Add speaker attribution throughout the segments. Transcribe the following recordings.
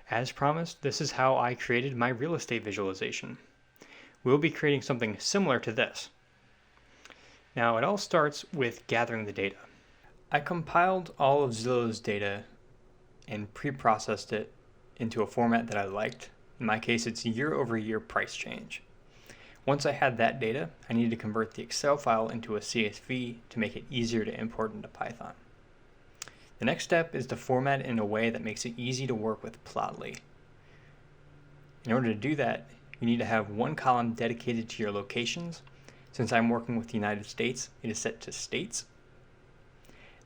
Speaker 1: As promised, this is how I created my real estate visualization. We'll be creating something similar to this. Now, it all starts with gathering the data. I compiled all of Zillow's data and pre-processed it into a format that I liked. In my case, it's year-over-year price change. Once I had that data, I needed to convert the Excel file into a CSV to make it easier to import into Python. The next step is to format it in a way that makes it easy to work with Plotly. In order to do that, you need to have one column dedicated to your locations. Since I'm working with the United States, it is set to states.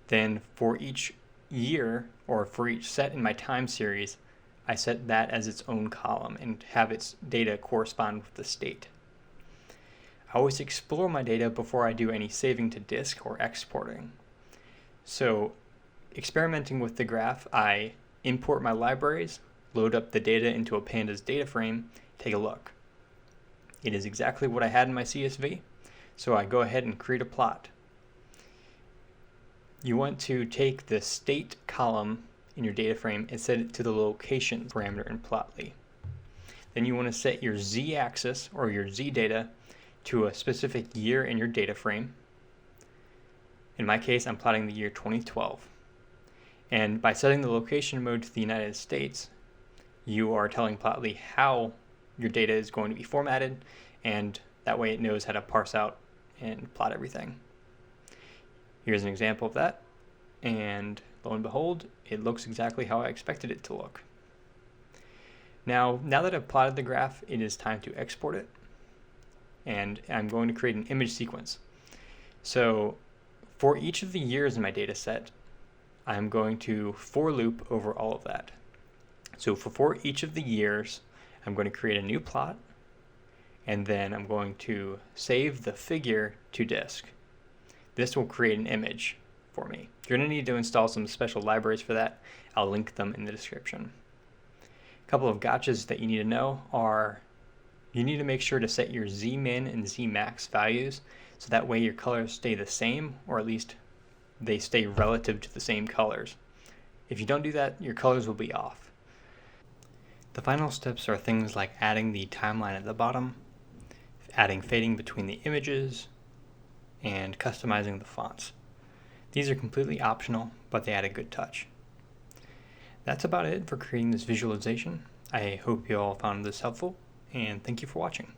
Speaker 1: Then for each year, or for each set in my time series, I set that as its own column and have its data correspond with the state. I always explore my data before I do any saving to disk or exporting. So, experimenting with the graph, I import my libraries, load up the data into a pandas data frame, take a look. It is exactly what I had in my CSV, so I go ahead and create a plot. You want to take the state column in your data frame and set it to the location parameter in Plotly. Then you want to set your z-axis or your z-data to a specific year in your data frame. In my case, I'm plotting the year 2012. And by setting the location mode to the United States, you are telling Plotly how your data is going to be formatted, and that way it knows how to parse out and plot everything. Here's an example of that, and lo and behold, it looks exactly how I expected it to look. Now that I've plotted the graph, it is time to export it, and I'm going to create an image sequence. So for each of the years in my data set, I'm going to for loop over all of that. So for each of the years, I'm going to create a new plot, and then I'm going to save the figure to disk. This will create an image for me. You're going to need to install some special libraries for that. I'll link them in the description. A couple of gotchas that you need to know are you need to make sure to set your Z-min and Z-max values so that way your colors stay the same, or at least they stay relative to the same colors. If you don't do that, your colors will be off. The final steps are things like adding the timeline at the bottom, adding fading between the images, and customizing the fonts. These are completely optional, but they add a good touch. That's about it for creating this visualization. I hope you all found this helpful, and thank you for watching.